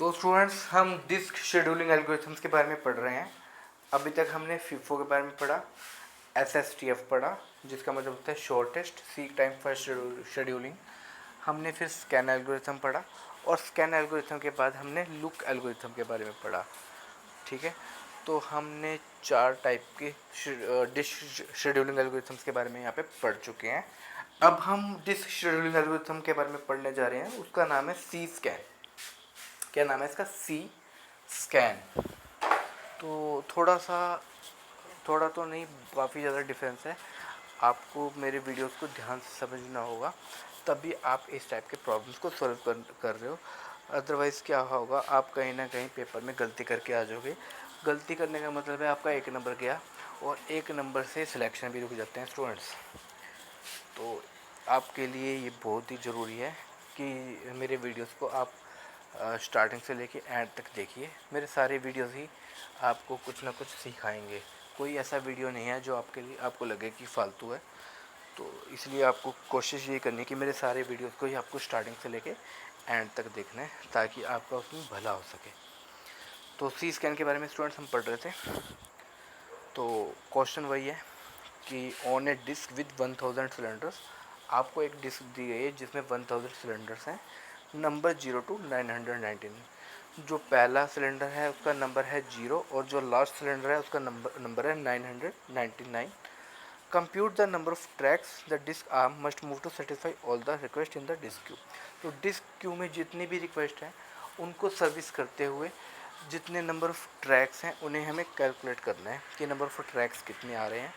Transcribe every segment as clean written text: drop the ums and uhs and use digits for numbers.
तो स्टूडेंट्स हम disk scheduling algorithms के बारे में पढ़ रहे हैं। अभी तक हमने FIFO के बारे में पढ़ा, SSTF पढ़ा जिसका मतलब होता है shortest seek time first scheduling. हमने फिर स्कैन एल्गोरिथम पढ़ा और स्कैन एल्गोरिथम के बाद हमने लुक एल्गोरिथम के बारे में पढ़ा। ठीक है, तो हमने 4 टाइप के डिस्क शेड्यूलिंग एल्गोरिथम्स के बारे में यहाँ पे पढ़ चुके हैं। अब हम डिस्क शेड्यूलिंग एल्गोरिथम के बारे में पढ़ने जा रहे हैं, उसका नाम है सी स्कैन। क्या नाम है इसका? C scan. तो थोड़ा तो नहीं, काफ़ी ज़्यादा डिफरेंस है। आपको मेरे वीडियोस को ध्यान से समझना होगा, तभी आप इस टाइप के प्रॉब्लम्स को सॉल्व कर रहे हो। अदरवाइज़ क्या होगा, आप कहीं ना कहीं पेपर में गलती करके आ जाओगे। गलती करने का मतलब है आपका 1 नंबर गया, और 1 नंबर से सिलेक्शन भी रुक जाते हैं स्टूडेंट्स। तो आपके लिए ये बहुत ही ज़रूरी है कि मेरे वीडियोस को आप स्टार्टिंग से लेके एंड तक देखिए। मेरे सारे वीडियोस ही आपको कुछ ना कुछ सिखाएंगे। कोई ऐसा वीडियो नहीं है जो आपको लगे कि फालतू है। तो इसलिए आपको कोशिश ये करनी है कि मेरे सारे वीडियोस को ही आपको स्टार्टिंग से लेके एंड तक देखना है, ताकि आपका उसमें भला हो सके। तो सी स्कैन के बारे में स्टूडेंट्स हम पढ़ रहे थे। तो क्वेश्चन वही है कि on a disk with 1000 cylinders, आपको एक डिस्क दी गई है जिसमें 1000 सिलेंडर्स हैं, नंबर 0 to 919। जो पहला सिलेंडर है उसका नंबर है 0, और जो लास्ट सिलेंडर है उसका नंबर है 999। Compute the number of tracks the disk arm must move to satisfy all the request in the disk queue. तो डिस्क क्यू में जितनी भी रिक्वेस्ट हैं उनको सर्विस करते हुए जितने नंबर ऑफ ट्रैक्स हैं उन्हें हमें कैलकुलेट करना है कि नंबर ऑफ ट्रैक्स कितने आ रहे हैं।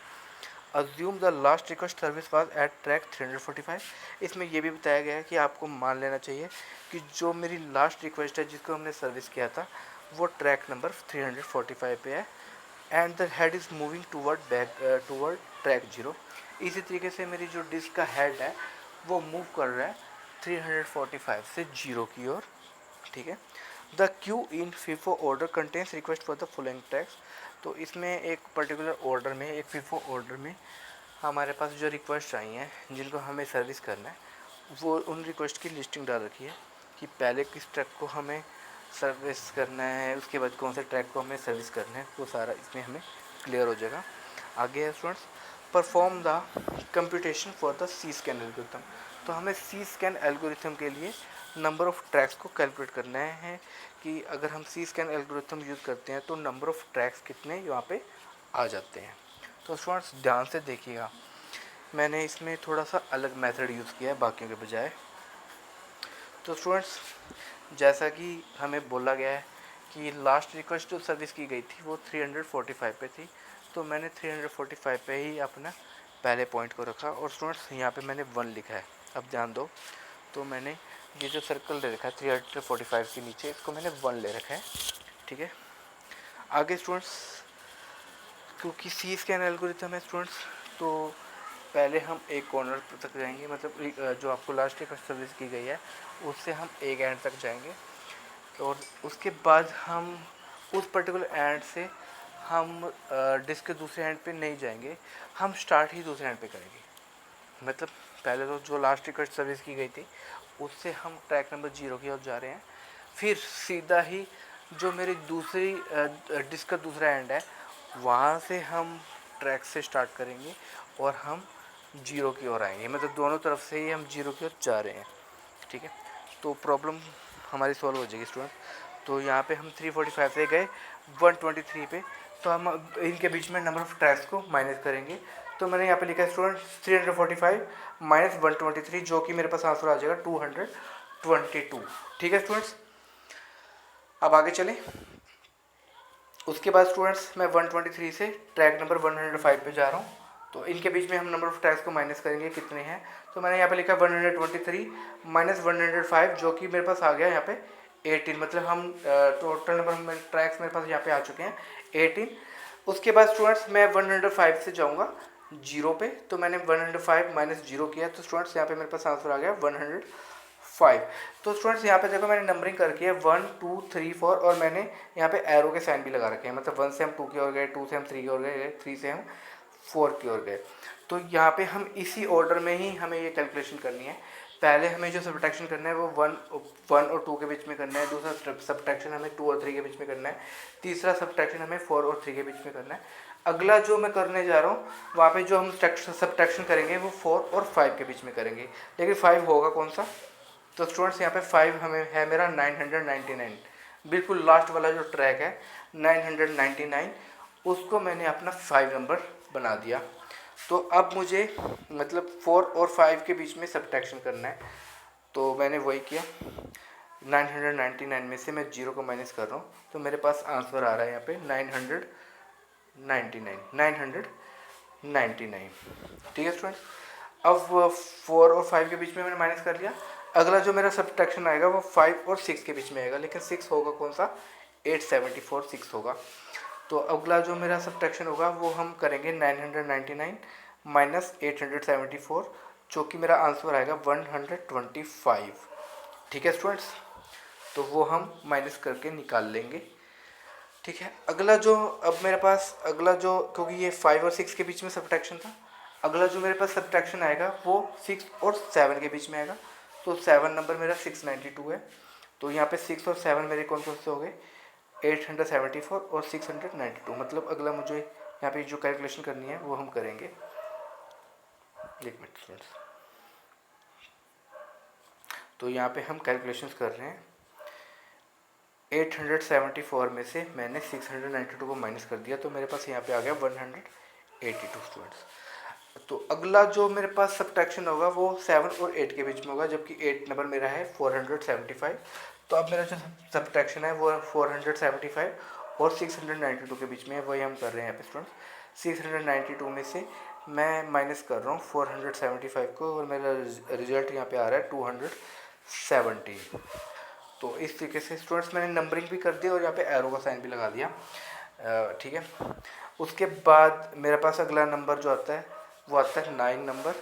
Assume the last request service was at track 345। इसमें यह भी बताया गया है कि आपको मान लेना चाहिए कि जो मेरी लास्ट रिक्वेस्ट है जिसको हमने सर्विस किया था वो ट्रैक नंबर 345 पे है, and the head is moving toward track 0। इसी तरीके से मेरी जो डिस्क का हेड है वो मूव कर रहा है 345 से 0 की ओर। ठीक है, the Q in FIFO order contains request for the following tracks. तो इसमें एक पर्टिकुलर ऑर्डर में, एक FIFO ऑर्डर में हमारे पास जो रिक्वेस्ट आई हैं जिनको हमें सर्विस करना है, वो उन रिक्वेस्ट की लिस्टिंग डाल रखी है कि पहले किस ट्रैक को हमें सर्विस करना है, उसके बाद कौन से ट्रैक को हमें सर्विस करना है, वो सारा इसमें हमें क्लियर हो जाएगा। आगे है students, perform the computation for the C scan algorithm. तो हमें सी स्कैन एल्गोरिथम के लिए नंबर ऑफ़ ट्रैक्स को कैलकुलेट करना है कि अगर हम सी स्कैन एल्गोरिथम यूज़ करते हैं तो नंबर ऑफ़ ट्रैक्स कितने यहाँ पे आ जाते हैं। तो स्टूडेंट्स ध्यान से देखिएगा, मैंने इसमें थोड़ा सा अलग मेथड यूज़ किया है बाकियों के बजाय। तो स्टूडेंट्स जैसा कि हमें बोला गया है कि लास्ट रिक्वेस्ट जो सर्विस की गई थी वो 345 पे थी, तो मैंने 345 पे ही अपना पहले पॉइंट को रखा, और स्टूडेंट्स यहाँ पे मैंने 1 लिखा है। अब ध्यान दो, तो मैंने ये जो सर्कल ले रखा है 345 के नीचे, इसको मैंने 1 ले रखा है। ठीक है, आगे स्टूडेंट्स क्योंकि सी स्कैन एल्गोरिथम है स्टूडेंट्स, तो पहले हम एक कॉर्नर तक जाएंगे, मतलब जो आपको लास्ट रिक्वेस्ट सर्विस की गई है उससे हम एक एंड तक जाएंगे, और उसके बाद हम उस पर्टिकुलर एंड से हम डिस्क के दूसरे एंड पे नहीं जाएंगे, हम स्टार्ट ही दूसरे एंड पे करेंगे। मतलब पहले तो जो लास्ट रिक्वेस्ट सर्विस की गई थी उससे हम ट्रैक नंबर 0 की ओर जा रहे हैं, फिर सीधा ही जो मेरी दूसरी डिस्क का दूसरा एंड है वहाँ से हम ट्रैक से स्टार्ट करेंगे और हम 0 की ओर आएंगे, मतलब दोनों तरफ से ही हम 0 की ओर जा रहे हैं। ठीक है, तो प्रॉब्लम हमारी सॉल्व हो जाएगी स्टूडेंट। तो यहाँ पे हम 345 से गए 123 पे, तो हम इनके बीच में नंबर ऑफ़ ट्रैक्स को माइनस करेंगे। तो मैंने यहाँ पे लिखा है स्टूडेंट 345 माइनस 123, जो कि मेरे पास आंसर आ जाएगा 222। ठीक है स्टूडेंट्स, अब आगे चलें। उसके बाद स्टूडेंट्स मैं 123 से ट्रैक नंबर 105 पे जा रहा हूँ, तो इनके बीच में हम नंबर ऑफ ट्रैक्स को माइनस करेंगे, कितने हैं। तो मैंने यहाँ पे लिखा 123 माइनस 105, जो कि मेरे पास आ गया यहाँ पे 18, मतलब हम टोटल नंबर ट्रैक्स मेरे पास यहाँ पे आ चुके हैं 18। उसके बाद स्टूडेंट्स मैं 105 से जाऊँगा 0 पे, तो मैंने 105 माइनस 0 किया, तो स्टूडेंट्स यहाँ पे मेरे पास आंसर आ गया 105। तो स्टूडेंट्स यहाँ पे देखो मैंने नंबरिंग करके है 1 2 3 4, और मैंने यहाँ पे एरो के साइन भी लगा रखे हैं, मतलब 1 से हम 2 की ओर गए, 2 से हम 3 की ओर गए, 3 से हम 4 की ओर गए। तो यहाँ पे हम इसी ऑर्डर में ही हमें ये कैलकुलेशन करनी है। पहले हमें जो सब्ट्रैक्शन करना है वो वन और टू के बीच में करना है, दूसरा सब्ट्रैक्शन हमें टू और थ्री के बीच में करना है, तीसरा सब्ट्रैक्शन हमें फोर और थ्री के बीच में करना है। अगला जो मैं करने जा रहा हूँ वहाँ पे जो हम सब्ट्रैक्शन करेंगे वो फोर और फाइव के बीच में करेंगे, लेकिन फाइव होगा कौन सा? तो स्टूडेंट्स यहाँ पे फाइव हमें है मेरा 999, बिल्कुल लास्ट वाला जो ट्रैक है 999, उसको मैंने अपना 5 नंबर बना दिया। तो अब मुझे मतलब 4 और 5 के बीच में सब्ट्रैक्शन करना है, तो मैंने वही किया। 999 में से मैं 0 को माइनस कर रहा हूँ, तो मेरे पास आंसर आ रहा है यहाँ पे 999। ठीक है स्टूडेंट्स, अब 4 और 5 के बीच में मैंने माइनस कर लिया। अगला जो मेरा सब्ट्रैक्शन आएगा वो 5 और 6 के बीच में आएगा, लेकिन 6 होगा कौन सा? 874 6 होगा। तो अगला जो मेरा सब्ट्रैक्शन होगा वो हम करेंगे 999 माइनस 874, जो कि मेरा आंसर आएगा 125। ठीक है स्टूडेंट्स, तो वो हम माइनस करके निकाल लेंगे। ठीक है, अगला जो अब मेरे पास अगला जो, क्योंकि ये 5 और 6 के बीच में सब्ट्रैक्शन था, अगला जो मेरे पास सब्ट्रैक्शन आएगा वो 6 और 7 के बीच में आएगा। तो 7 नंबर मेरा 692 है, तो यहाँ पे 6 और 7 मेरे कौन कौन से हो गए? 874 और 692। मतलब अगला मुझे यहाँ पे जो कैलकुलेशन करनी है वो हम करेंगे। एक मिनट स्टूडेंट्स, तो यहाँ पे हम कैलकुलेशंस कर रहे हैं। 874 में से मैंने 692 को माइनस कर दिया, तो मेरे पास यहाँ पे आ गया 182 स्टूडेंट्स। तो अगला जो मेरे पास सब्ट्रैक्शन होगा वो 7 और 8 के बीच में होगा, जबकि 8 नंबर मेरा है 475। तो अब मेरा जो सब्ट्रैक्शन है वो 475 और 692 के बीच में है, वही हम कर रहे हैं यहाँ पे स्टूडेंट्स। 692 में से मैं माइनस कर रहा हूँ 475 को, और मेरा रिजल्ट यहाँ पे आ रहा है 270। तो इस तरीके से स्टूडेंट्स मैंने नंबरिंग भी कर दी और यहाँ पे एरो का साइन भी लगा दिया। ठीक है, उसके बाद मेरे पास अगला नंबर जो आता है वो आता है 9 नंबर,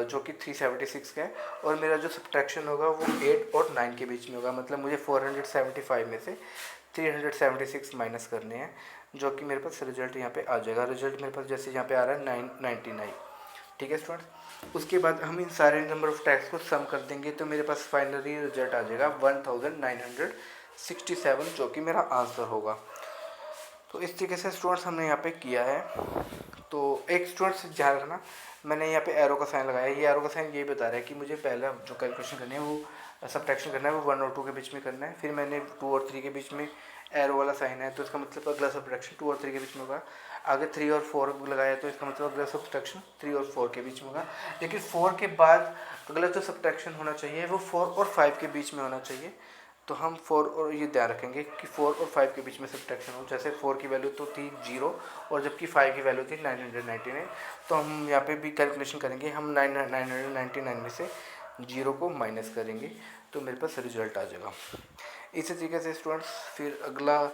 जो कि 376 का है, और मेरा जो सब्ट्रैक्शन होगा वो 8 और 9 के बीच में होगा। मतलब मुझे 475 में से 376 माइनस करने हैं, जो कि मेरे पास रिजल्ट यहाँ पे आ जाएगा। रिजल्ट मेरे पास जैसे यहाँ पे आ रहा है 999। ठीक है स्टूडेंट्स, उसके बाद हम इन सारे नंबर ऑफ टैक्स को सम कर देंगे, तो मेरे पास फाइनली रिजल्ट आ जाएगा 1967, जो कि मेरा आंसर होगा। तो इस तरीके से स्टूडेंट्स हमने यहाँ पे किया है। तो एक स्टूडेंट्स ध्यान रखना, मैंने यहाँ पे एरो का साइन लगाया है, ये एरो का साइन यही बता रहा है कि मुझे पहला जो कैलकुलेशन करनी है वो सब्ट्रैक्शन करना है वो 1 और 2 के बीच में करना है। फिर मैंने 2 और 3 के बीच में एरो वाला साइन है, तो इसका मतलब अगला सब्ट्रैक्शन 2 और 3 के बीच में होगा। आगे 3 और 4 लगाया, तो इसका मतलब अगला सब्ट्रैक्शन 3 और 4 के बीच में होगा। लेकिन 4 के बाद अगला जो सब्ट्रैक्शन होना चाहिए वो 4 और 5 के बीच में होना चाहिए। तो हम 4 और ये ध्यान रखेंगे कि 4 और 5 के बीच में सब्ट्रैक्शन हो। जैसे 4 की वैल्यू तो थी 0 और जबकि 5 की वैल्यू थी 999, तो हम यहाँ पे भी कैलकुलेशन करेंगे। हम 999 में से 0 को माइनस करेंगे, तो मेरे पास रिजल्ट आ जाएगा। इसी तरीके से स्टूडेंट्स फिर अगला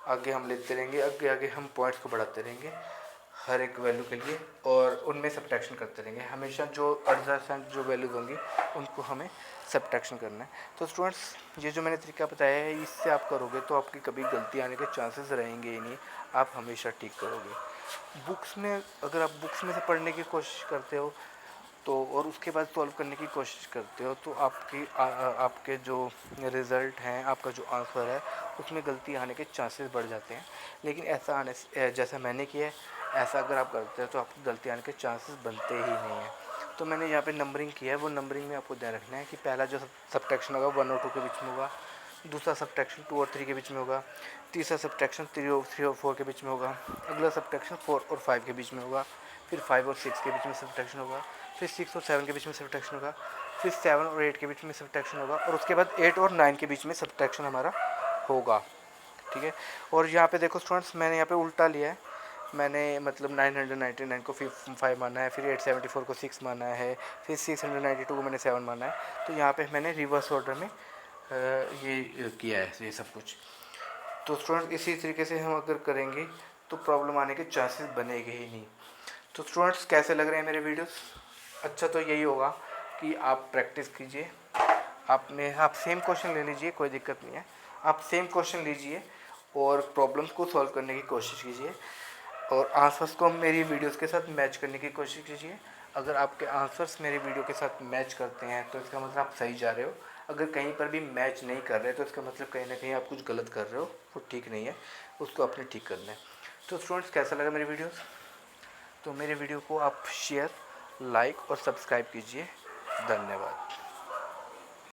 आगे हम लेते रहेंगे, आगे आगे हम पॉइंट्स को बढ़ाते रहेंगे हर एक वैल्यू के लिए, और उनमें सब्ट्रैक्शन करते रहेंगे। हमेशा जो एडजसेंट जो वैल्यूज होंगी उनको हमें सब्ट्रैक्शन करना है। तो स्टूडेंट्स ये जो मैंने तरीका बताया है, इससे आप करोगे तो आपकी कभी गलती आने के चांसेस रहेंगे ही नहीं, आप हमेशा ठीक करोगे। बुक्स में अगर आप बुक्स में से पढ़ने की कोशिश करते हो तो और उसके बाद सॉल्व करने की कोशिश करते हो, तो आपके जो रिज़ल्ट हैं, आपका जो आंसर है, उसमें गलती आने के चांसेस बढ़ जाते हैं। लेकिन ऐसा आने से, जैसा मैंने किया है, ऐसा अगर आप करते हो तो आपकी गलती आने के चांसेस बनते ही नहीं हैं। तो मैंने यहाँ पे नंबरिंग किया है, वो नंबरिंग में आपको ध्यान रखना है कि पहला जो सब्ट्रैक्शन होगा 1 और 2 के बीच में होगा, दूसरा सब्ट्रैक्शन 2 और 3 के बीच में होगा, तीसरा सब्ट्रैक्शन 3 और 4 के बीच में होगा, अगला सब्ट्रैक्शन 4 और 5 के बीच में होगा, फिर 5 और 6 के बीच में सब्ट्रैक्शन होगा, फिर 6 और 7 के बीच में सब्ट्रैक्शन होगा, फिर 7 और 8 के बीच में सब्ट्रैक्शन होगा, और उसके बाद 8 और 9 के बीच में सब्ट्रैक्शन हमारा होगा। ठीक है, और यहाँ पे देखो स्टूडेंट्स, मैंने यहाँ पे उल्टा लिया है। मैंने मतलब 999 को 5 माना है, फिर 874 को 6 माना है, फिर 692 को मैंने 7 माना है। तो यहाँ पे मैंने रिवर्स ऑर्डर में ये किया है ये सब कुछ। तो स्टूडेंट्स इसी तरीके से हम अगर करेंगे तो प्रॉब्लम आने के चांसेस बनेंगे ही नहीं। तो स्टूडेंट्स कैसे लग रहे हैं मेरे वीडियोस? अच्छा तो यही होगा कि आप प्रैक्टिस कीजिए, आप सेम क्वेश्चन ले लीजिए, कोई दिक्कत नहीं है। आप सेम क्वेश्चन लीजिए और प्रॉब्लम्स को सॉल्व करने की कोशिश कीजिए, और आंसर्स को मेरी वीडियोस के साथ मैच करने की कोशिश कीजिए। अगर आपके आंसर्स मेरे वीडियो के साथ मैच करते हैं तो इसका मतलब आप सही जा रहे हो। अगर कहीं पर भी मैच नहीं कर रहे तो इसका मतलब कहीं ना कहीं आप कुछ गलत कर रहे हो, वो ठीक नहीं है, उसको आपने ठीक करना है। तो स्टूडेंट्स, कैसा लगा मेरे वीडियोस? तो मेरे वीडियो को आप शेयर, लाइक और सब्सक्राइब कीजिए। धन्यवाद।